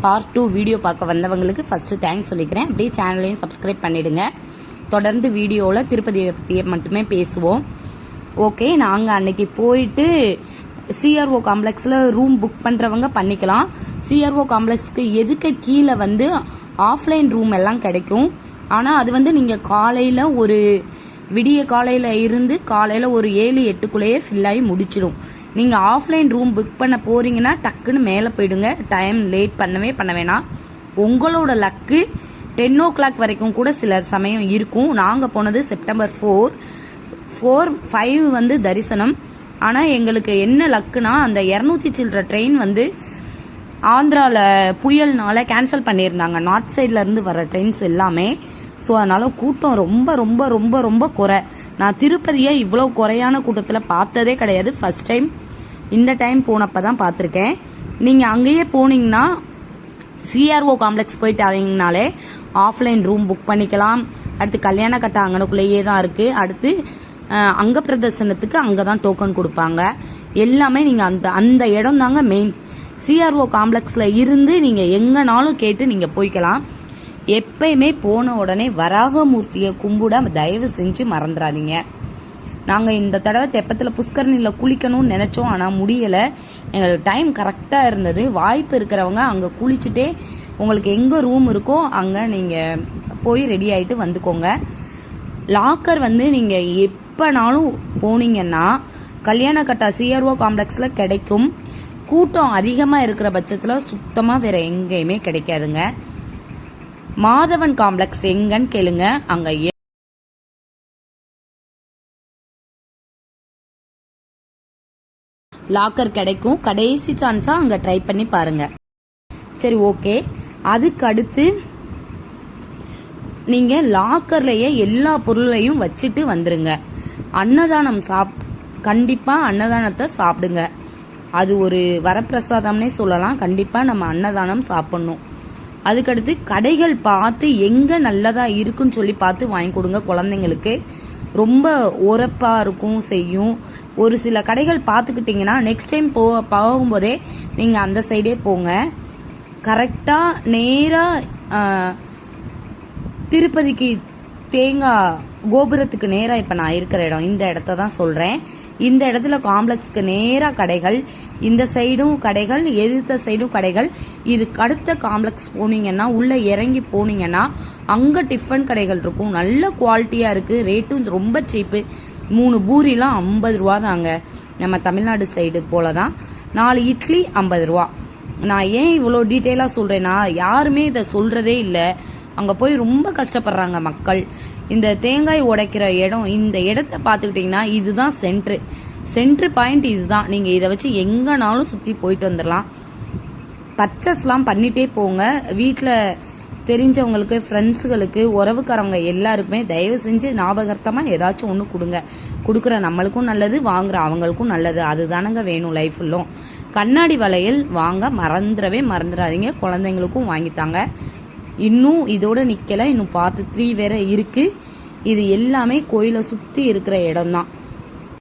Part 2 video பார்க்க வந்தவங்களுக்கு first thanks சொல்லிக்கிறேன். அப்படியே சேனலையும் சப்ஸ்கிரைப் பண்ணிவிடுங்க. தொடர்ந்து வீடியோவில் திருப்பதியை பற்றியே மட்டுமே பேசுவோம். ஓகே, நாங்கள் அன்னைக்கு போயிட்டு சிஆர்ஓ காம்ப்ளெக்ஸில் ரூம் புக் பண்ணுறவங்க பண்ணிக்கலாம். சிஆர்ஓ காம்ப்ளெக்ஸ்க்கு எதுக்கு கீழே ஆஃப்லைன் ரூம் எல்லாம் கிடைக்கும். ஆனால் அது நீங்கள் காலையில் ஒரு விடிய காலையில் இருந்து காலையில் ஒரு 7-8க்குள்ளேயே ஃபில்லாகி முடிச்சிடும். நீங்கள் ஆஃப்லைன் ரூம் புக் பண்ண போகிறீங்கன்னா டக்குன்னு மேலே போயிடுங்க. டைம் லேட் பண்ண வேணாம். உங்களோட லக்கு 10 o'clock வரைக்கும் கூட சில சமயம் இருக்கும். நாங்கள் போனது செப்டம்பர் 4-5 தரிசனம். ஆனால் எங்களுக்கு என்ன லக்குனா அந்த 200 சில்லற ட்ரெயின் ஆந்திராவில் புயல்னால கேன்சல் பண்ணியிருந்தாங்க. நார்த் சைடில் இருந்து வர ட்ரெயின்ஸ் எல்லாமே. ஸோ அதனால கூட்டம் ரொம்ப ரொம்ப ரொம்ப ரொம்ப குறை. நான் திருப்பதியை இவ்வளோ குறையான கூட்டத்தில் பார்த்ததே கிடையாது. ஃபர்ஸ்ட் டைம் இந்த டைம் போனப்போ தான் பார்த்துருக்கேன். நீங்கள் அங்கேயே போனீங்கன்னா சிஆர்ஓ காம்ப்ளெக்ஸ் போயிட்டாங்கனாலே ஆஃப்லைன் ரூம் புக் பண்ணிக்கலாம். அடுத்து கல்யாண கட்ட அங்கனுக்குள்ளேயே தான் இருக்குது. அடுத்து அங்க பிரதர்சனத்துக்கு அங்கே தான் டோக்கன் கொடுப்பாங்க. எல்லாமே நீங்கள் அந்த இடம் தாங்க மெயின். சிஆர்ஓ காம்ப்ளெக்ஸில் இருந்து நீங்கள் எங்கனாலும் கேட்டு நீங்கள் போய்க்கலாம். எப்பயுமே போன உடனே வராகமூர்த்தியை கும்பிட தயவு செஞ்சு மறந்துடாதீங்க. நாங்கள் இந்த தடவை தெப்பத்தில் புஷ்கரணியில் குளிக்கணும்னு நினச்சோம், ஆனால் முடியலை. எங்களுக்கு டைம் கரெக்டாக இருந்தது. வாய்ப்பு இருக்கிறவங்க அங்கே குளிச்சுட்டே உங்களுக்கு எங்கே ரூம் இருக்கோ அங்கே நீங்கள் போய் ரெடி ஆகிட்டு வந்துக்கோங்க. லாக்கர் நீங்கள் எப்போனாலும் போனீங்கன்னா கல்யாண கட்டா சிஆர்ஓ காம்ப்ளெக்ஸில் கிடைக்கும். கூட்டம் அதிகமாக இருக்கிற பட்சத்தில் சுத்தமாக வேற எங்கேயுமே கிடைக்காதுங்க. மாதவன் காம்ப்ளெக்ஸ் எங்கன்னு கேளுங்க, அங்க லாக்கர் கிடைக்கும். கடைசி சான்ஸா அங்க ட்ரை பண்ணி பாருங்க. சரி, ஓகே. அதுக்கு அடுத்து நீங்க லாக்கர்லயே எல்லா பொருளையும் வச்சுட்டு வந்துருங்க. அன்னதானம் கண்டிப்பா அன்னதானத்தை சாப்பிடுங்க. அது ஒரு வரப்பிரசாதம்னே சொல்லலாம். கண்டிப்பா நம்ம அன்னதானம் சாப்பிடணும். அதுக்கடுத்து கடைகள் பார்த்து எங்கே நல்லதாக இருக்குன்னு சொல்லி பார்த்து வாங்கி கொடுங்க. குழந்தைங்களுக்கு ரொம்ப உரப்பாக இருக்கும் செய்யும். ஒரு சில கடைகள் பார்த்துக்கிட்டிங்கன்னா நெக்ஸ்ட் டைம் போகும்போதே நீங்கள் அந்த சைடே போங்க. கரெக்டாக நேராக திருப்பதிக்கு தேங்காய் கோபுரத்துக்கு நேராக இப்போ நான் இருக்கிற இடம் இந்த இடத்த தான் சொல்கிறேன். இந்த இடத்துல காம்ப்ளெக்ஸ்க்கு நேராக கடைகள், இந்த சைடும் கடைகள், எதிர்த்த சைடும் கடைகள். இதுக்கு அடுத்த காம்ப்ளெக்ஸ் போனீங்கன்னா உள்ள இறங்கி போனீங்கன்னா அங்கே டிஃபன் கடைகள் இருக்கும். நல்ல குவாலிட்டியாக இருக்குது. ரேட்டும் ரொம்ப சீப்பு. 3 பூரிலாம் 50 ரூபா தாங்க. நம்ம தமிழ்நாடு சைடு போல தான். 4 இட்லி 50 ரூபா. நான் ஏன் இவ்வளோ டீட்டெயிலாக சொல்கிறேன்னா யாருமே இதை சொல்கிறதே இல்லை. அங்கே போய் ரொம்ப கஷ்டப்படுறாங்க மக்கள். இந்த தேங்காய் உடைக்கிற இடம், இந்த இடத்த பார்த்துக்கிட்டிங்கன்னா இதுதான் சென்ட்ரு பாயிண்ட் இதுதான். நீங்கள் இதை வச்சு எங்கனாலும் சுற்றி போயிட்டு வந்துடலாம். பர்ச்சேஸ்லாம் பண்ணிட்டே போங்க. வீட்டில் தெரிஞ்சவங்களுக்கு, ஃப்ரெண்ட்ஸுகளுக்கு, உறவுக்காரவங்க எல்லாருக்குமே தயவு செஞ்சு ஞாபகார்த்தமாக ஏதாச்சும் ஒன்று கொடுங்க. கொடுக்குற நம்மளுக்கும் நல்லது, வாங்குற அவங்களுக்கும் நல்லது. அதுதானங்க வேணும் லைஃப் ஃபுல்லும். கண்ணாடி வளையல் வாங்க மறந்துடாதீங்க. குழந்தைங்களுக்கும் வாங்கித்தாங்க. இன்னும் இதோட நிக்கல. இன்னும் பார்ட் 3 வேற இருக்கு. இது எல்லாமே கோயிலை சுற்றி இருக்கிற இடம் தான்.